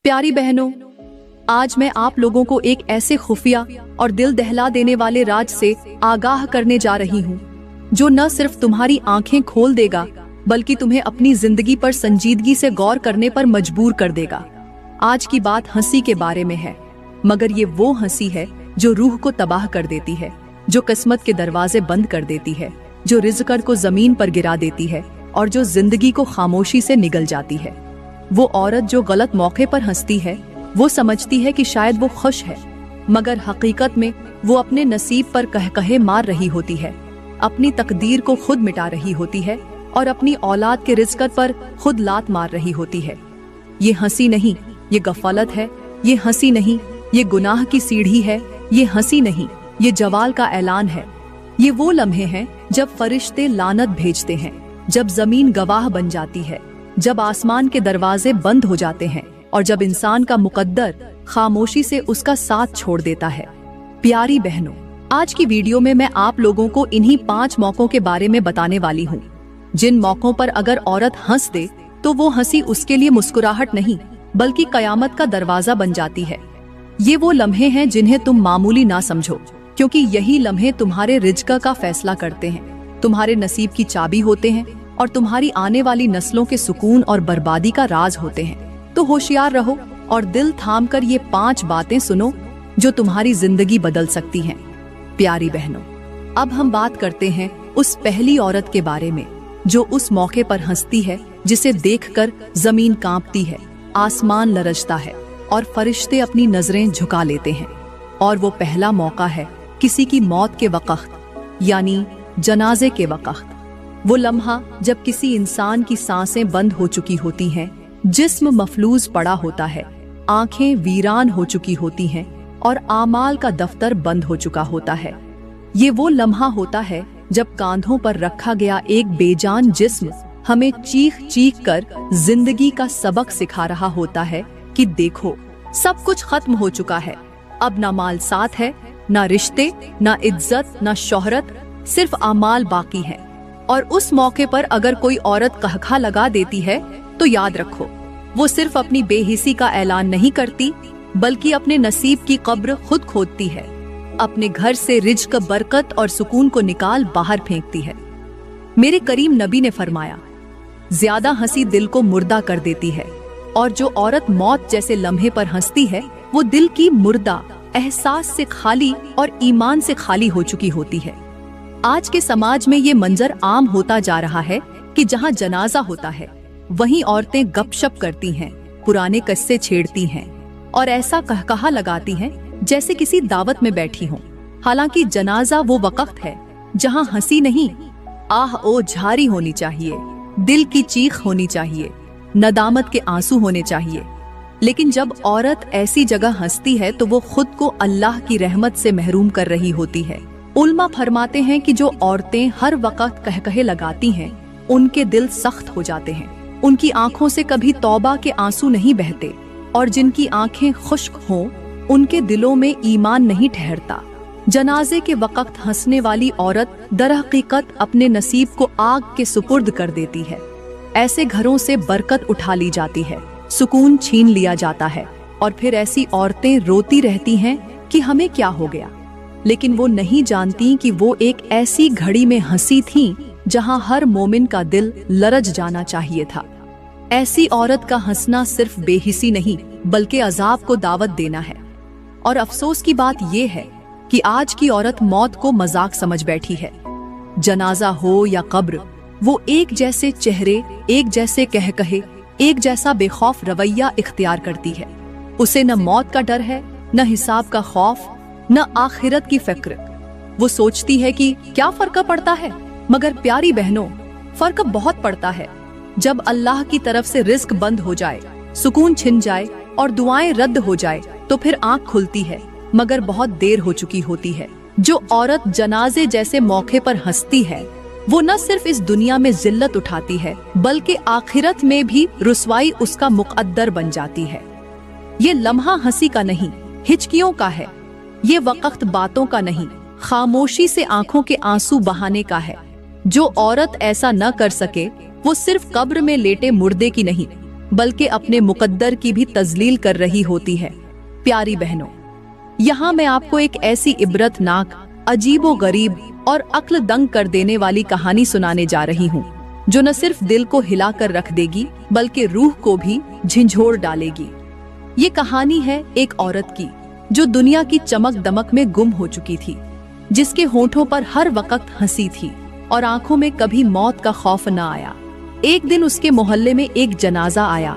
प्यारी बहनों, आज मैं आप लोगों को एक ऐसे खुफिया और दिल दहला देने वाले राज से आगाह करने जा रही हूँ जो न सिर्फ तुम्हारी आंखें खोल देगा बल्कि तुम्हें अपनी जिंदगी पर संजीदगी से गौर करने पर मजबूर कर देगा। आज की बात हंसी के बारे में है, मगर ये वो हंसी है जो रूह को तबाह कर देती है, जो किस्मत के दरवाजे बंद कर देती है, जो रिज़्क़ को जमीन पर गिरा देती है और जो जिंदगी को खामोशी से निगल जाती है। वो औरत जो गलत मौके पर हंसती है, वो समझती है कि शायद वो खुश है, मगर हकीकत में वो अपने नसीब पर कहकहे मार रही होती है, अपनी तकदीर को खुद मिटा रही होती है और अपनी औलाद के रिज़्क़ पर खुद लात मार रही होती है। ये हंसी नहीं, ये गफलत है। ये हंसी नहीं, ये गुनाह की सीढ़ी है। ये हंसी नहीं, ये जवाल का ऐलान है। ये वो लम्हे हैं जब फरिश्ते लानत भेजते हैं, जब जमीन गवाह बन जाती है, जब आसमान के दरवाजे बंद हो जाते हैं और जब इंसान का मुकद्दर खामोशी से उसका साथ छोड़ देता है। प्यारी बहनों, आज की वीडियो में मैं आप लोगों को इन्हीं 5 मौकों के बारे में बताने वाली हूँ, जिन मौकों पर अगर औरत हंस दे तो वो हंसी उसके लिए मुस्कुराहट नहीं बल्कि कयामत का दरवाजा बन जाती है। ये वो लम्हे हैं जिन्हें तुम मामूली ना समझो, क्योंकि यही लम्हे तुम्हारे रिज़्क़ का फैसला करते हैं, तुम्हारे नसीब की चाबी होते हैं और तुम्हारी आने वाली नस्लों के सुकून और बर्बादी का राज होते हैं। तो होशियार रहो और दिल थाम कर ये 5 बातें सुनो जो तुम्हारी जिंदगी बदल सकती हैं। प्यारी बहनों, अब हम बात करते हैं उस पहली औरत के बारे में जो उस मौके पर हंसती है जिसे देखकर जमीन कांपती है, आसमान लरजता है और फरिश्ते अपनी नजरें झुका लेते हैं। और वो पहला मौका है किसी की मौत के वक्त, यानी जनाजे के वक्त। वो लम्हा जब किसी इंसान की सांसें बंद हो चुकी होती हैं, जिस्म मफलूज पड़ा होता है, आंखें वीरान हो चुकी होती हैं और आमाल का दफ्तर बंद हो चुका होता है। ये वो लम्हा होता है जब कांधों पर रखा गया एक बेजान जिस्म हमें चीख चीख कर जिंदगी का सबक सिखा रहा होता है कि देखो, सब कुछ खत्म हो चुका है, अब ना माल साथ है, ना रिश्ते, ना इज्जत, ना शोहरत, सिर्फ आमाल बाकी है। और उस मौके पर अगर कोई औरत कहखा लगा देती है तो याद रखो, वो सिर्फ अपनी बेहिसी का ऐलान नहीं करती बल्कि अपने नसीब की कब्र खुद खोदती है, अपने घर से रिज़्क़, बरकत और सुकून को निकाल बाहर फेंकती है। मेरे करीम नबी ने फरमाया, ज्यादा हंसी दिल को मुर्दा कर देती है और जो औरत मौत जैसे लम्हे पर हंसती है वो दिल की मुर्दा, एहसास से खाली और ईमान से खाली हो चुकी होती है। आज के समाज में ये मंजर आम होता जा रहा है कि जहाँ जनाजा होता है वहीं औरतें गपशप करती हैं, पुराने किस्से छेड़ती हैं और ऐसा कहकहा लगाती हैं जैसे किसी दावत में बैठी हों। हालांकि जनाजा वो वक्त है जहाँ हंसी नहीं, आह ओ झारी होनी चाहिए, दिल की चीख होनी चाहिए, नदामत के आंसू होने चाहिए। लेकिन जब औरत ऐसी जगह हंसती है तो वो खुद को अल्लाह की रहमत से महरूम कर रही होती है। उल्मा फरमाते हैं कि जो औरतें हर वक्त कहकहे लगाती हैं उनके दिल सख्त हो जाते हैं, उनकी आंखों से कभी तौबा के आंसू नहीं बहते और जिनकी आंखें खुश्क हों उनके दिलों में ईमान नहीं ठहरता। जनाजे के वक्त हंसने वाली औरत दरहकीकत अपने नसीब को आग के सुपुर्द कर देती है। ऐसे घरों से बरकत उठा ली जाती है, सुकून छीन लिया जाता है और फिर ऐसी औरतें रोती रहती हैं कि हमें क्या हो गया। लेकिन वो नहीं जानती कि वो एक ऐसी घड़ी में हंसी थीं जहां हर मोमिन का दिल लरज जाना चाहिए था। ऐसी औरत का हंसना सिर्फ बेहिसी नहीं बल्कि अजाब को दावत देना है। और अफसोस की बात ये है कि आज की औरत मौत को मजाक समझ बैठी है। जनाजा हो या कब्र, वो एक जैसे चेहरे, एक जैसे कहकहे, एक जैसा बेखौफ रवैया इख्तियार करती है। उसे न मौत का डर है, न हिसाब का खौफ, न आखिरत की फिक्र। वो सोचती है कि क्या फर्क पड़ता है, मगर प्यारी बहनों, फर्क बहुत पड़ता है। जब अल्लाह की तरफ से रिज़्क़ बंद हो जाए, सुकून छिन जाए और दुआएं रद्द हो जाए तो फिर आंख खुलती है, मगर बहुत देर हो चुकी होती है। जो औरत जनाजे जैसे मौके पर हंसती है वो न सिर्फ इस दुनिया में जिल्लत उठाती है बल्कि आखिरत में भी रुसवाई उसका मुकद्दर बन जाती है। ये लम्हा हंसी का नहीं, हिचकियों का है। ये वक्त बातों का नहीं, खामोशी से आंखों के आंसू बहाने का है। जो औरत ऐसा न कर सके वो सिर्फ कब्र में लेटे मुर्दे की नहीं बल्कि अपने मुकद्दर की भी तजलील कर रही होती है। प्यारी बहनों, यहाँ मैं आपको एक ऐसी इबरतनाक, अजीबो गरीब और अक्ल दंग कर देने वाली कहानी सुनाने जा रही हूँ, जो न सिर्फ दिल को हिलाकर रख देगी बल्कि रूह को भी झंझोड़ डालेगी। ये कहानी है एक औरत की जो दुनिया की चमक दमक में गुम हो चुकी थी, जिसके होठों पर हर वक्त हंसी थी और आंखों में कभी मौत का खौफ न आया। एक दिन उसके मोहल्ले में एक जनाजा आया।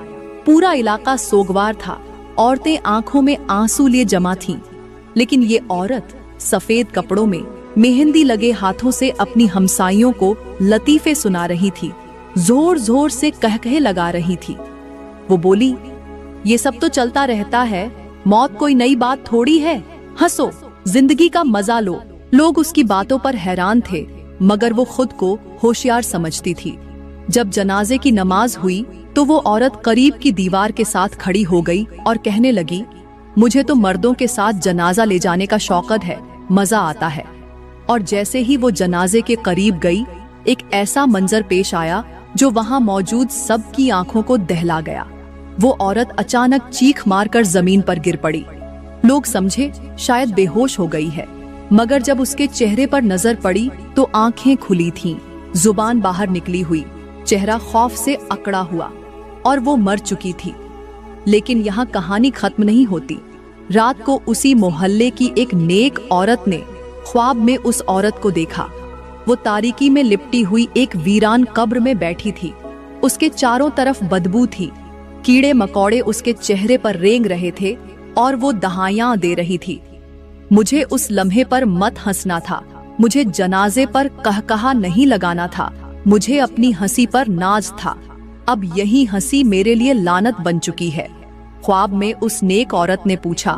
पूरा इलाका सोगवार था। औरतें आंखों में आंसू लिए जमा थीं, लेकिन ये औरत सफेद कपड़ों में मेहंदी लगे हाथों से अपनी हमसाइयों को लतीफे सुना रही थी, जोर जोर से कहकहे लगा रही थी। वो बोली, ये सब तो चलता रहता है, मौत कोई नई बात थोड़ी है, हंसो, जिंदगी का मजा लो। लोग उसकी बातों पर हैरान थे, मगर वो खुद को होशियार समझती थी। जब जनाजे की नमाज हुई तो वो औरत करीब की दीवार के साथ खड़ी हो गई और कहने लगी, मुझे तो मर्दों के साथ जनाजा ले जाने का शौकत है, मजा आता है। और जैसे ही वो जनाजे के करीब गई, एक ऐसा मंजर पेश आया जो वहां मौजूद सबकी आंखों को दहला गया। वो औरत अचानक चीख मारकर जमीन पर गिर पड़ी। लोग समझे शायद बेहोश हो गई है, मगर जब उसके चेहरे पर नजर पड़ी तो आंखें खुली थीं, जुबान बाहर निकली हुई, चेहरा खौफ से अकड़ा हुआ और वो मर चुकी थी। लेकिन यहाँ कहानी खत्म नहीं होती। रात को उसी मोहल्ले की एक नेक औरत ने ख्वाब में उस औरत को देखा। वो तारीकी में लिपटी हुई एक वीरान कब्र में बैठी थी। उसके चारों तरफ बदबू थी, कीड़े मकोड़े उसके चेहरे पर रेंग रहे थे और वो दहाइयां दे रही थी। मुझे उस लम्हे पर मत हंसना था, मुझे जनाजे पर कहकहा नहीं लगाना था, मुझे अपनी हंसी पर नाज था। अब यही हंसी मेरे लिए लानत बन चुकी है। ख्वाब में उस नेक औरत ने पूछा,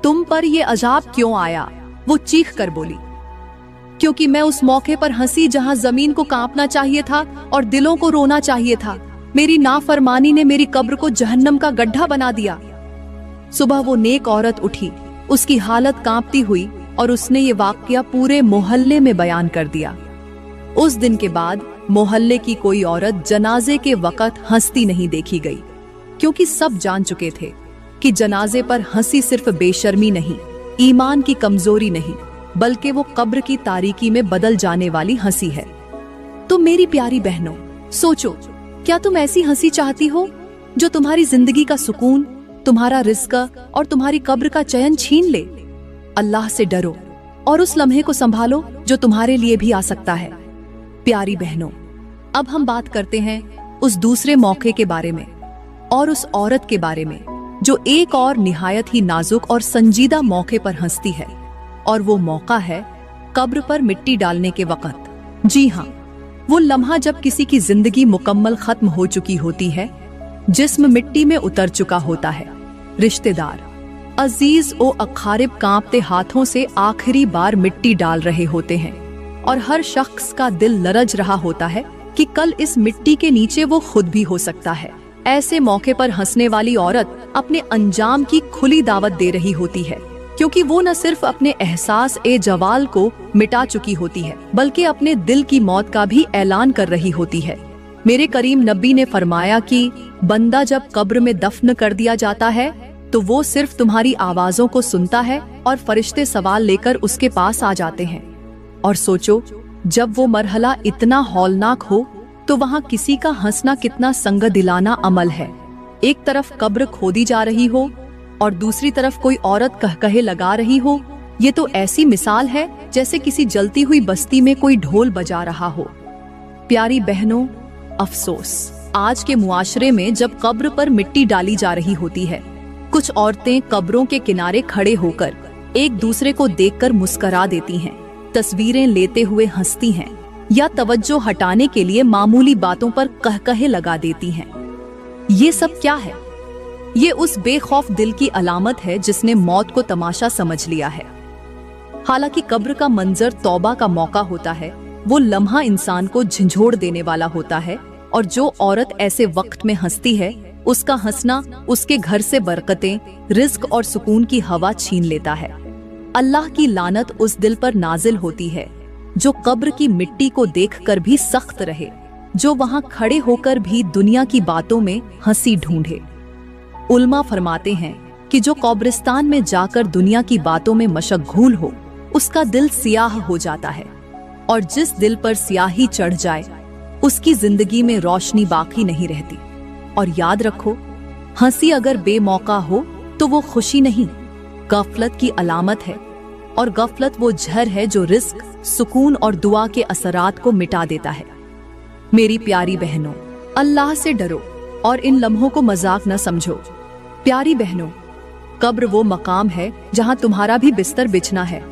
तुम पर ये अजाब क्यों आया? वो चीख कर बोली, क्योंकि मैं उस मौके पर हंसी जहां जमीन को कांपना चाहिए था और दिलों को रोना चाहिए था। मेरी नाफरमानी ने मेरी कब्र को जहन्नम का गड्ढा बना दिया। सुबह वो नेक औरत उठी, उसकी हालत कांपती हुई, और उसने ये वाकया पूरे मोहल्ले में बयान कर दिया। उस दिन के बाद मोहल्ले की कोई औरत जनाजे के वक्त हंसती नहीं देखी गई, क्योंकि सब जान चुके थे कि जनाजे पर हंसी सिर्फ बेशर्मी नहीं, ईमान की कमजोरी नहीं, बल्कि वो कब्र की तारीकी में बदल जाने वाली हंसी है। तो मेरी प्यारी बहनों, सोचो, क्या तुम ऐसी हंसी चाहती हो जो तुम्हारी जिंदगी का सुकून, तुम्हारा रिस्क और तुम्हारी कब्र का चयन छीन ले? अल्लाह से डरो और उस लम्हे को संभालो जो तुम्हारे लिए भी आ सकता है। प्यारी बहनों, अब हम बात करते हैं उस दूसरे मौके के बारे में और उस औरत के बारे में जो एक और निहायत ही नाजुक और संजीदा मौके पर हंसती है, और वो मौका है कब्र पर मिट्टी डालने के वक्त। जी हाँ, वो लम्हा जब किसी की जिंदगी मुकम्मल खत्म हो चुकी होती है, जिस्म मिट्टी में उतर चुका होता है, रिश्तेदार, अजीज ओ अखारिब कांपते हाथों से आखिरी बार मिट्टी डाल रहे होते हैं, और हर शख्स का दिल लरज रहा होता है कि कल इस मिट्टी के नीचे वो खुद भी हो सकता है। ऐसे मौके पर हंसने वाली औरत अपने अंजाम की खुली दावत दे रही होती है, क्योंकि वो न सिर्फ अपने एहसास ए जवाल को मिटा चुकी होती है, बल्कि अपने दिल की मौत का भी ऐलान कर रही होती है। मेरे करीम नबी ने फरमाया कि बंदा जब कब्र में दफन कर दिया जाता है तो वो सिर्फ तुम्हारी आवाजों को सुनता है और फरिश्ते सवाल लेकर उसके पास आ जाते हैं। और सोचो, जब वो मरहला इतना हौलनाक हो तो वहाँ किसी का हंसना कितना संग दिलाना अमल है। एक तरफ कब्र खोदी जा रही हो और दूसरी तरफ कोई औरत कहकहे लगा रही हो। ये तो ऐसी मिसाल है जैसे किसी जलती हुई बस्ती में कोई ढोल बजा रहा हो। प्यारी बहनों, अफसोस, आज के मुआशरे में जब कब्र पर मिट्टी डाली जा रही होती है, कुछ औरतें कब्रों के किनारे खड़े होकर एक दूसरे को देखकर मुस्करा देती हैं, तस्वीरें लेते हुए हंसती हैं, या तवज्जो हटाने के लिए मामूली बातों पर कहकहे लगा देती हैं। ये सब क्या है? ये उस बेखौफ दिल की अलामत है जिसने मौत को तमाशा समझ लिया है। हालांकि कब्र का मंजर तौबा का मौका होता है, वो लम्हा इंसान को झंझोड़ देने वाला होता है, और जो औरत ऐसे वक्त में हंसती है, उसका हंसना उसके घर से बरकतें, रिज्क और सुकून की हवा छीन लेता है। अल्लाह की लानत उस दिल पर नाजिल होती है जो कब्र की मिट्टी को देखकर भी सख्त रहे, जो वहां खड़े होकर भी दुनिया की बातों में हंसी ढूंढे। उल्मा फरमाते हैं कि जो कब्रिस्तान में जाकर दुनिया की बातों में मशगूल हो, उसका दिल सियाह हो जाता है, और जिस दिल पर स्याही चढ़ जाए उसकी जिंदगी में रोशनी बाकी नहीं रहती। और याद रखो, हंसी अगर बेमौका हो तो वो खुशी नहीं, गफलत की अलामत है, और गफलत वो जहर है जो रिस्क, सुकून और दुआ के असरात को मिटा देता है। मेरी प्यारी बहनों, अल्लाह से डरो और इन लम्हों को मजाक न समझो। प्यारी बहनों, कब्र वो मकाम है जहां तुम्हारा भी बिस्तर बिछना है।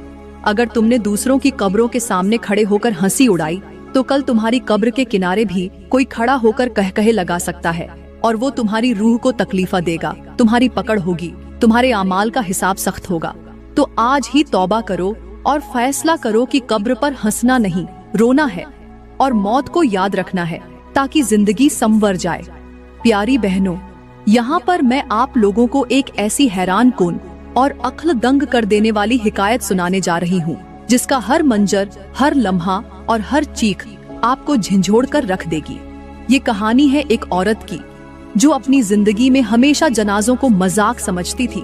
अगर तुमने दूसरों की कब्रों के सामने खड़े होकर हंसी उड़ाई तो कल तुम्हारी कब्र के किनारे भी कोई खड़ा होकर कह लगा सकता है, और वो तुम्हारी रूह को तकलीफा देगा, तुम्हारी पकड़ होगी, तुम्हारे आमाल का हिसाब सख्त होगा। तो आज ही तौबा करो और फैसला करो कि कब्र पर हंसना नहीं, रोना है, और मौत को याद रखना है ताकि जिंदगी संवर जाए। प्यारी बहनों, यहाँ पर मैं आप लोगों को एक ऐसी हैरान कुन और अक्ल दंग कर देने वाली हिकायत सुनाने जा रही हूँ, जिसका हर मंजर, हर लम्हा और हर चीख आपको झंझोड़ कर रख देगी। ये कहानी है एक औरत की जो अपनी जिंदगी में हमेशा जनाजों को मजाक समझती थी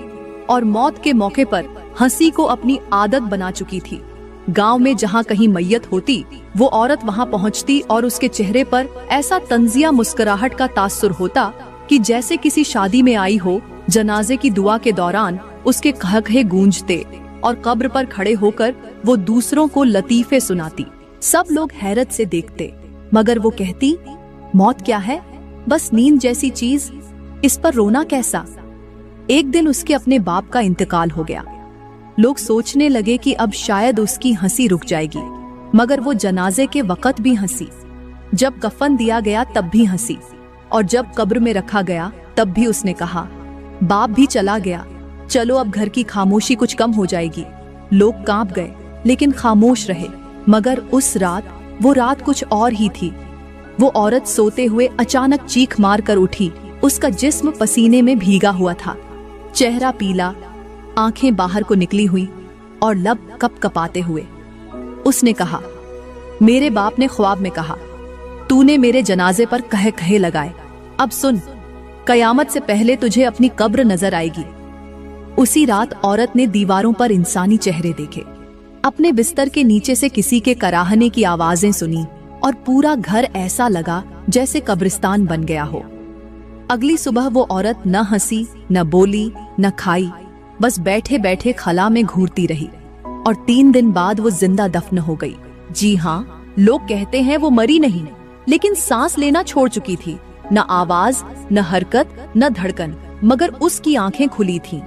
और मौत के मौके पर हंसी को अपनी आदत बना चुकी थी। गांव में जहां कहीं मैयत होती, वो औरत वहां पहुंचती और उसके चेहरे पर ऐसा तंजिया मुस्कुराहट का तासुर होता कि जैसे किसी शादी में आई हो। जनाजे की दुआ के दौरान उसके कहकहे गूंजते और कब्र पर खड़े होकर वो दूसरों को लतीफे सुनाती। सब लोग हैरत से देखते, मगर वो कहती, मौत क्या है, बस नींद जैसी चीज, इस पर रोना कैसा। एक दिन उसके अपने बाप का इंतकाल हो गया। लोग सोचने लगे कि अब शायद उसकी हंसी रुक जाएगी, मगर वो जनाजे के वक्त भी हंसी, जब कफन दिया गया तब भी हंसी, और जब कब्र में रखा गया तब भी उसने कहा, बाप भी चला गया, चलो अब घर की खामोशी कुछ कम हो जाएगी। लोग कांप गए लेकिन खामोश रहे, मगर उस रात वो रात कुछ और ही थी। वो औरत सोते हुए अचानक चीख मार कर उठी। उसका जिस्म पसीने में भीगा हुआ था, चेहरा पीला, आंखें बाहर को निकली हुई और लब कपकपाते हुए। उसने कहा, मेरे बाप ने ख्वाब में कहा, तूने मेरे जनाजे पर कहे लगाए, अब सुन, कयामत से पहले तुझे अपनी कब्र नजर आएगी। उसी रात औरत ने दीवारों पर इंसानी चेहरे देखे, अपने बिस्तर के नीचे से किसी के कराहने की आवाजें सुनी, और पूरा घर ऐसा लगा जैसे कब्रिस्तान बन गया हो। अगली सुबह वो औरत न हंसी, न बोली, न खाई, बस बैठे बैठे खला में घूरती रही, और 3 दिन बाद वो जिंदा दफन हो गई। जी हाँ, लोग कहते हैं वो मरी नहीं, लेकिन सांस लेना छोड़ चुकी थी। न आवाज, न हरकत, न धड़कन, मगर उसकी आंखें खुली थीं।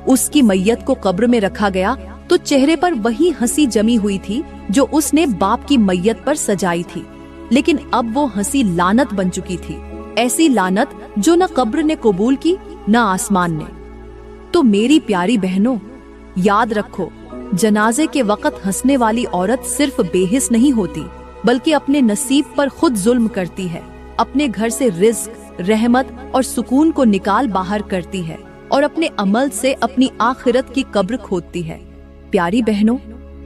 उसकी मैयत को कब्र में रखा गया तो चेहरे पर वही हंसी जमी हुई थी जो उसने बाप की मैयत पर सजाई थी, लेकिन अब वो हंसी लानत बन चुकी थी, ऐसी लानत जो न कब्र ने कबूल की न आसमान ने। तो मेरी प्यारी बहनों, याद रखो, जनाजे के वक्त हंसने वाली औरत सिर्फ बेहिस नहीं होती, बल्कि अपने नसीब पर खुद जुल्म करती है, अपने घर से रिज्क, रहमत और सुकून को निकाल बाहर करती है, और अपने अमल से अपनी आखिरत की कब्र खोदती है। प्यारी बहनों,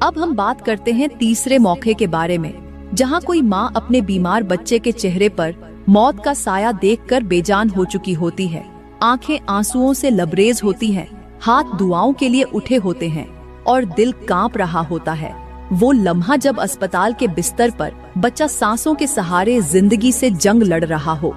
अब हम बात करते हैं तीसरे मौके के बारे में, जहां कोई माँ अपने बीमार बच्चे के चेहरे पर मौत का साया देखकर बेजान हो चुकी होती है। आंखें आंसुओं से लबरेज होती हैं, हाथ दुआओं के लिए उठे होते हैं और दिल कांप रहा होता है। वो लम्हा जब अस्पताल के बिस्तर पर बच्चा सांसों के सहारे जिंदगी से जंग लड़ रहा हो,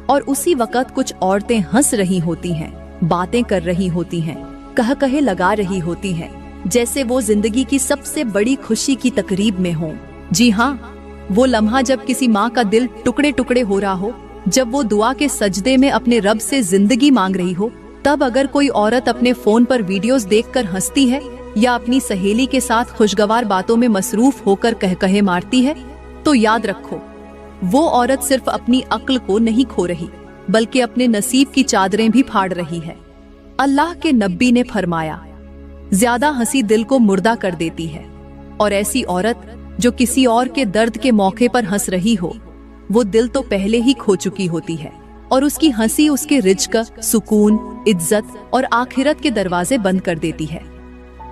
और उसी वक्त कुछ औरतें हंस रही होती हैं, बातें कर रही होती हैं, कहे लगा रही होती हैं, जैसे वो जिंदगी की सबसे बड़ी खुशी की तकरीब में हो। जी हाँ, वो लम्हा जब किसी माँ का दिल टुकड़े टुकड़े हो रहा हो, जब वो दुआ के सजदे में अपने रब से जिंदगी मांग रही हो, तब अगर कोई औरत अपने फोन पर वीडियोस देखकर हंसती है या अपनी सहेली के साथ खुशगवार बातों में मसरूफ होकर कहे मारती है, तो याद रखो, वो औरत सिर्फ अपनी अक्ल को नहीं खो रही, बल्कि अपने नसीब की चादरें भी फाड़ रही है। अल्लाह के नबी ने फरमाया, ज्यादा हंसी दिल को मुर्दा कर देती है, और ऐसी औरत जो किसी और के दर्द के मौके पर हंस रही हो, वो दिल तो पहले ही खो चुकी होती है, और उसकी हंसी उसके रिज्क, सुकून, इज्जत और आखिरत के दरवाजे बंद कर देती है।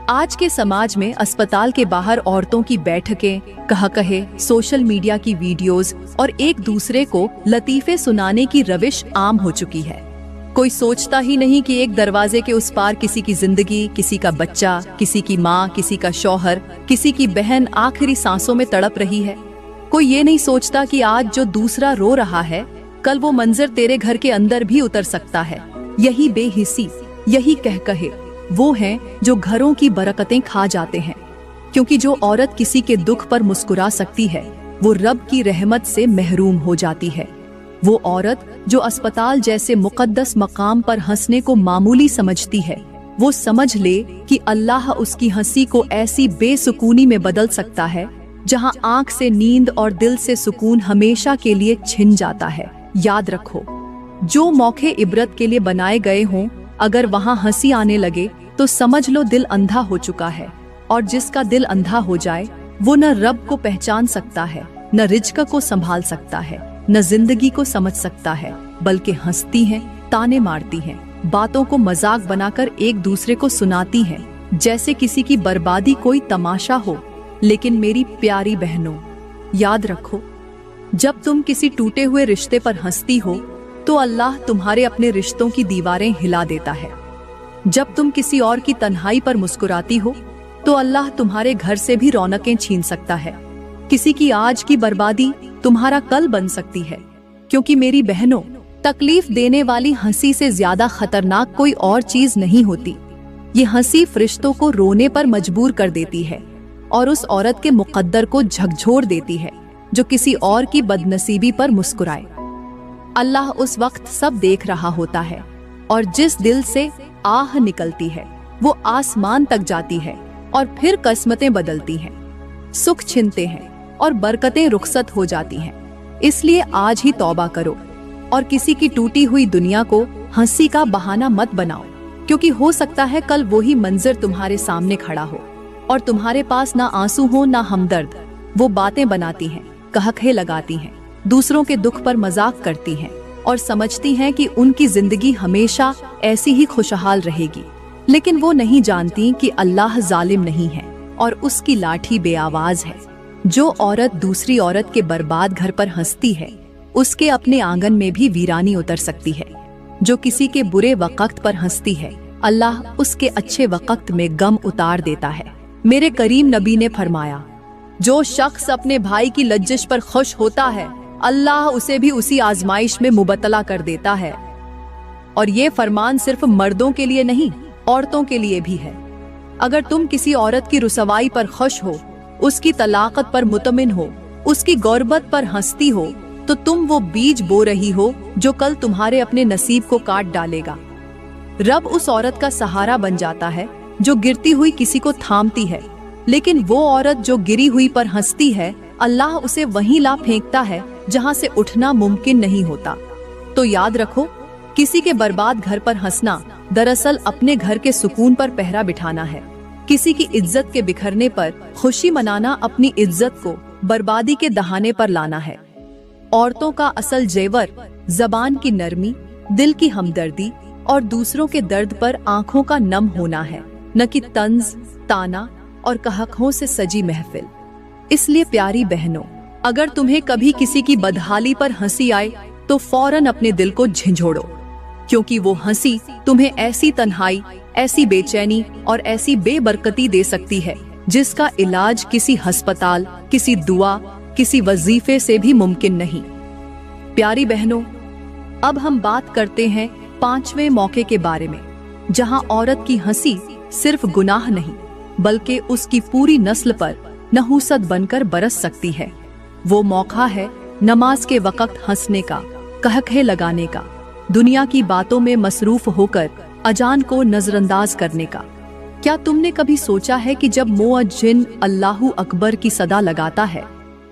आज के समाज में अस्पताल के बाहर औरतों की बैठकें, कहे, सोशल मीडिया की वीडियोस और एक दूसरे को लतीफे सुनाने की रविश आम हो चुकी है। कोई सोचता ही नहीं कि एक दरवाजे के उस पार किसी की जिंदगी, किसी का बच्चा, किसी की माँ, किसी का शौहर, किसी की बहन आखिरी सांसों में तड़प रही है। कोई ये नहीं सोचता कि आज जो दूसरा रो रहा है, कल वो मंजर तेरे घर के अंदर भी उतर सकता है। यही बेहिसी, यही कहे वो हैं जो घरों की बरकतें खा जाते हैं। क्योंकि जो औरत किसी के दुख पर मुस्कुरा सकती है, वो रब की रहमत से महरूम हो जाती है। वो औरत जो अस्पताल जैसे मुकद्दस मकाम पर हंसने को मामूली समझती है, वो समझ ले कि अल्लाह उसकी हंसी को ऐसी बेसुकूनी में बदल सकता है जहां आंख से नींद और दिल से सुकून हमेशा के लिए छिन जाता है। याद रखो, जो मौके इबरत के लिए बनाए गए हों, अगर वहां हंसी आने लगे तो समझ लो दिल अंधा हो चुका है। और जिसका दिल अंधा हो जाए, वो न रब को पहचान सकता है, न रिज्क को संभाल सकता है, न जिंदगी को समझ सकता है, बल्कि हंसती हैं, ताने मारती हैं, बातों को मजाक बनाकर एक दूसरे को सुनाती हैं, जैसे किसी की बर्बादी कोई तमाशा हो। लेकिन मेरी प्यारी बहनों, याद रखो, जब तुम किसी टूटे हुए रिश्ते पर हंसती हो तो अल्लाह तुम्हारे अपने रिश्तों की दीवारें हिला देता है। जब तुम किसी और की तन्हाई पर मुस्कुराती हो तो अल्लाह तुम्हारे घर से भी रौनकें छीन सकता है। किसी की आज की बर्बादी तुम्हारा कल बन सकती है। क्योंकि मेरी बहनों, तकलीफ देने वाली हंसी से ज्यादा खतरनाक कोई और चीज नहीं होती। ये हंसी फरिश्तों को रोने पर मजबूर कर देती है और उस औरत के मुकद्दर को झकझोर देती है जो किसी और की बदनसीबी पर मुस्कुराए। अल्लाह उस वक्त सब देख रहा होता है और जिस दिल से आह निकलती है वो आसमान तक जाती है और फिर किस्मतें बदलती हैं, सुख छिनते हैं और बरकतें रुखसत हो जाती हैं। इसलिए आज ही तौबा करो और किसी की टूटी हुई दुनिया को हंसी का बहाना मत बनाओ। क्योंकि हो सकता है कल वही मंजर तुम्हारे सामने खड़ा हो और तुम्हारे पास ना आंसू हो ना हमदर्द। वो बातें बनाती हैं, कहके लगाती हैं, दूसरों के दुख पर मजाक करती हैं और समझती हैं कि उनकी जिंदगी हमेशा ऐसी ही खुशहाल रहेगी। लेकिन वो नहीं जानती कि अल्लाह जालिम नहीं है और उसकी लाठी बेआवाज है। जो औरत दूसरी औरत के बर्बाद घर पर हंसती है, उसके अपने आंगन में भी वीरानी उतर सकती है। जो किसी के बुरे वक्त पर हंसती है, अल्लाह उसके अच्छे वक्त में गम उतार देता है। मेरे करीम नबी ने फरमाया, जो शख्स अपने भाई की लज्जिश पर खुश होता है, अल्लाह उसे भी उसी आजमाइश में मुबतला कर देता है। और ये फरमान सिर्फ मर्दों के लिए नहीं, औरतों के लिए भी है। अगर तुम किसी औरत की रुसवाई पर खुश हो, उसकी तलाकत पर मुतमिन हो, उसकी गौरबत पर हंसती हो, तो तुम वो बीज बो रही हो जो कल तुम्हारे अपने नसीब को काट डालेगा। रब उस औरत का सहारा बन जाता है जो गिरती हुई किसी को थामती है। लेकिन वो औरत जो गिरी हुई पर हंसती है, अल्लाह उसे वहीं ला फेंकता है जहां से उठना मुमकिन नहीं होता। तो याद रखो, किसी के बर्बाद घर पर हंसना दरअसल अपने घर के सुकून पर पहरा बिठाना है। किसी की इज्जत के बिखरने पर खुशी मनाना अपनी इज्जत को बर्बादी के दहाने पर लाना है। औरतों का असल जेवर जबान की नरमी, दिल की हमदर्दी और दूसरों के दर्द पर आंखों का नम होना है, न कि तंज, ताना और कहकों से सजी महफिल। इसलिए प्यारी बहनों, अगर तुम्हें कभी किसी की बदहाली पर हंसी आए तो फौरन अपने दिल को झिंझोड़ो। क्योंकि वो हंसी तुम्हें ऐसी तन्हाई, ऐसी बेचैनी और ऐसी बेबरकती दे सकती है जिसका इलाज किसी अस्पताल, किसी दुआ, किसी वजीफे से भी मुमकिन नहीं। प्यारी बहनों, अब हम बात करते हैं 5वें मौके के बारे में, जहां औरत की हंसी सिर्फ गुनाह नहीं बल्कि उसकी पूरी नस्ल पर नहूसत बनकर बरस सकती है। वो मौका है नमाज के वक्त हंसने का, कहके लगाने का, दुनिया की बातों में मसरूफ होकर अजान को नजरअंदाज करने का। क्या तुमने कभी सोचा है कि जब मुअज्जिन अल्लाहू अकबर की सदा लगाता है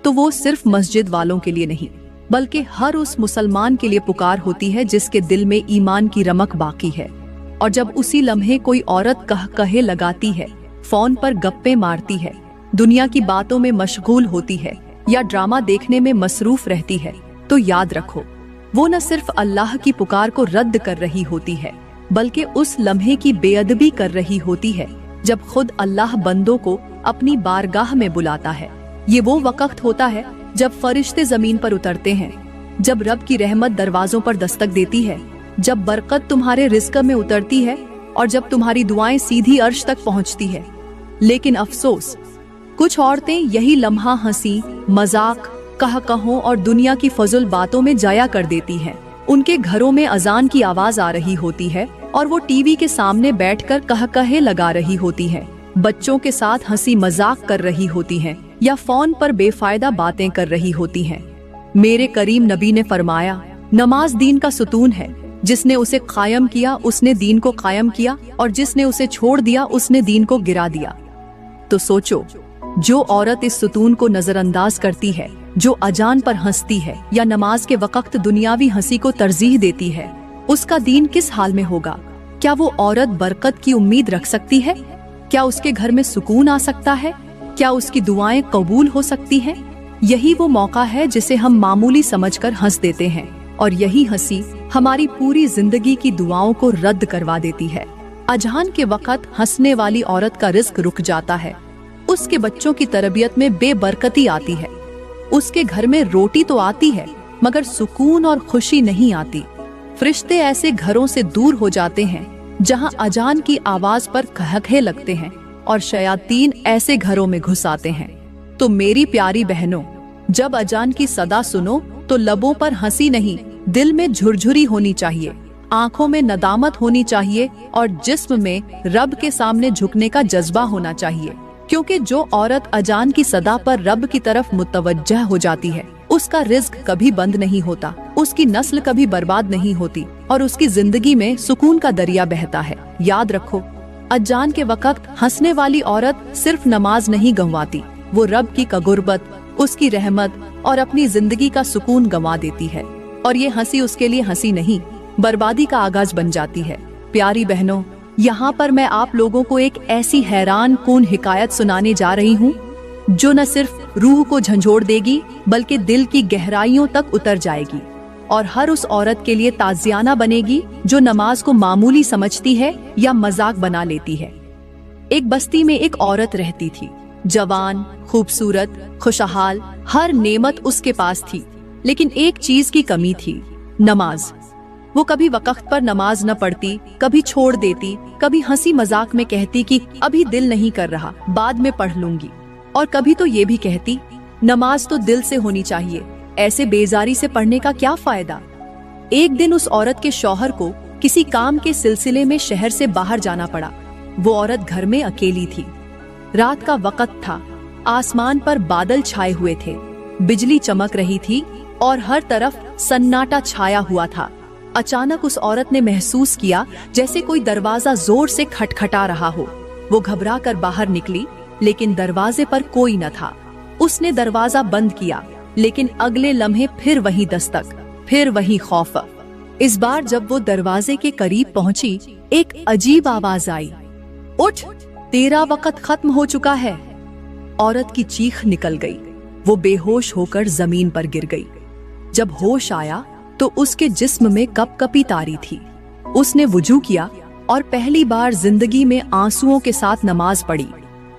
तो वो सिर्फ मस्जिद वालों के लिए नहीं बल्कि हर उस मुसलमान के लिए पुकार होती है जिसके दिल में ईमान की रमक बाकी है। और जब उसी लम्हे कोई औरत कहे लगाती है, फोन पर गप्पे मारती है, दुनिया की बातों में मशगूल होती है या ड्रामा देखने में मसरूफ रहती है, तो याद रखो, वो न सिर्फ अल्लाह की पुकार को रद्द कर रही होती है बल्कि उस लम्हे की बेअदबी कर रही होती है जब खुद अल्लाह बंदों को अपनी बारगाह में बुलाता है। ये वो वक्त होता है जब फरिश्ते जमीन पर उतरते हैं, जब रब की रहमत दरवाजों पर दस्तक देती है, जब बरकत तुम्हारे रिज़्क़ में उतरती है और जब तुम्हारी दुआएं सीधी अर्श तक पहुंचती है। लेकिन अफसोस, कुछ औरतें यही लम्हा हंसी, मजाक, कह-कहों और दुनिया की फजुल बातों में जाया कर देती हैं। उनके घरों में अजान की आवाज आ रही होती है और वो टीवी के सामने बैठकर कह-कहे लगा रही होती हैं, बच्चों के साथ हंसी मजाक कर रही होती हैं या फोन पर बेफायदा बातें कर रही होती हैं। मेरे करीम नबी ने फरमाया, नमाज दीन का सुतून है, जिसने उसे कायम किया उसने दीन को कायम किया और जिसने उसे छोड़ दिया उसने दीन को गिरा दिया। तो सोचो, जो औरत इस सुतून को नजरअंदाज करती है, जो अजान पर हंसती है या नमाज के वक्त दुनियावी हंसी को तरजीह देती है, उसका दीन किस हाल में होगा? क्या वो औरत बरकत की उम्मीद रख सकती है? क्या उसके घर में सुकून आ सकता है? क्या उसकी दुआएं कबूल हो सकती हैं? यही वो मौका है जिसे हम मामूली समझकर हंस देते हैं और यही हंसी हमारी पूरी जिंदगी की दुआओं को रद्द करवा देती है। अजान के वक्त हंसने वाली औरत का रिज़्क़ रुक जाता है, उसके बच्चों की तरबियत में बेबरकती आती है, उसके घर में रोटी तो आती है मगर सुकून और खुशी नहीं आती। फरिश्ते ऐसे घरों से दूर हो जाते हैं जहां अजान की आवाज पर कहके लगते हैं और शयातीन ऐसे घरों में घुस आते हैं। तो मेरी प्यारी बहनों, जब अजान की सदा सुनो तो लबों पर हंसी नहीं, दिल में झुरझुरी होनी चाहिए, आंखों में नदामत होनी चाहिए और जिस्म में रब के सामने झुकने का जज्बा होना चाहिए। क्योंकि जो औरत अजान की सदा पर रब की तरफ मुतवज्जह हो जाती है, उसका रिज़्क़ कभी बंद नहीं होता, उसकी नस्ल कभी बर्बाद नहीं होती और उसकी जिंदगी में सुकून का दरिया बहता है। याद रखो, अजान के वक्त हंसने वाली औरत सिर्फ नमाज नहीं गंवाती, वो रब की गुर्बत, उसकी रहमत और अपनी जिंदगी का सुकून गंवा देती है। और ये हंसी उसके लिए हंसी नहीं, बर्बादी का आगाज बन जाती है। प्यारी बहनों, यहाँ पर मैं आप लोगों को एक ऐसी हैरान कुन हिकायत सुनाने जा रही हूँ जो न सिर्फ रूह को झंझोड़ देगी बल्कि दिल की गहराइयों तक उतर जाएगी और हर उस औरत के लिए ताजियाना बनेगी जो नमाज को मामूली समझती है या मजाक बना लेती है। एक बस्ती में एक औरत रहती थी, जवान, खूबसूरत, खुशहाल, हर नेमत उसके पास थी, लेकिन एक चीज की कमी थी, नमाज। वो कभी वक्त पर नमाज न पढ़ती, कभी छोड़ देती, कभी हंसी मजाक में कहती कि अभी दिल नहीं कर रहा, बाद में पढ़ लूंगी, और कभी तो ये भी कहती, नमाज तो दिल से होनी चाहिए, ऐसे बेजारी से पढ़ने का क्या फायदा। एक दिन उस औरत के शौहर को किसी काम के सिलसिले में शहर से बाहर जाना पड़ा। वो औरत घर में अकेली थी, रात का वक्त था, आसमान पर बादल छाए हुए थे, बिजली चमक रही थी और हर तरफ सन्नाटा छाया हुआ था। अचानक उस औरत ने महसूस किया जैसे कोई दरवाजा जोर से खटखटा रहा हो। वो घबरा कर बाहर निकली, लेकिन दरवाजे पर कोई न था। उसने दरवाजा बंद किया, लेकिन अगले लम्हे फिर वही दस्तक, फिर वही खौफ। इस बार जब वो दरवाजे के करीब पहुंची, एक अजीब आवाज आई, उठ, तेरा वक्त खत्म हो चुका है। औरत की चीख निकल गई, वो बेहोश होकर जमीन पर गिर गई। जब होश आया तो उसके जिस्म में कपकपी तारी थी। उसने वुजू किया और पहली बार जिंदगी में आंसुओं के साथ नमाज पढ़ी,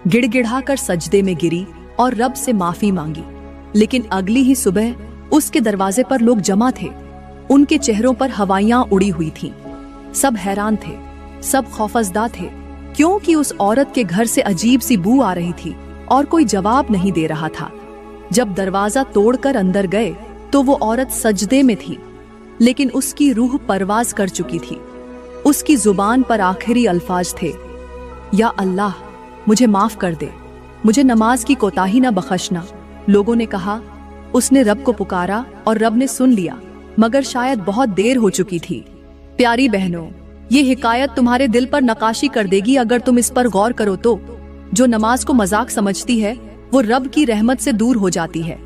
गिड़गिड़ाकर सजदे में गिरी और रब से माफी मांगी। लेकिन अगली ही सुबह उसके दरवाजे पर लोग जमा थे, उनके चेहरों पर हवाइयां उड़ी हुई थीं। सब हैरान थे, सब खौफजदा थे, क्योंकि उस औरत के घर से अजीब सी बू आ रही थी और कोई जवाब नहीं दे रहा था। जब दरवाजा तोड़कर अंदर गए तो वो औरत सजदे में थी, लेकिन उसकी रूह परवाज कर चुकी थी। उसकी जुबान पर आखिरी अल्फाज थे, या अल्लाह, मुझे माफ कर दे, मुझे नमाज की कोताही न बख्शना। लोगों ने कहा, उसने रब को पुकारा और रब ने सुन लिया, मगर शायद बहुत देर हो चुकी थी। प्यारी बहनों, ये हिकायत तुम्हारे दिल पर नकाशी कर देगी अगर तुम इस पर गौर करो तो। जो नमाज को मजाक समझती है वो रब की रहमत से दूर हो जाती है।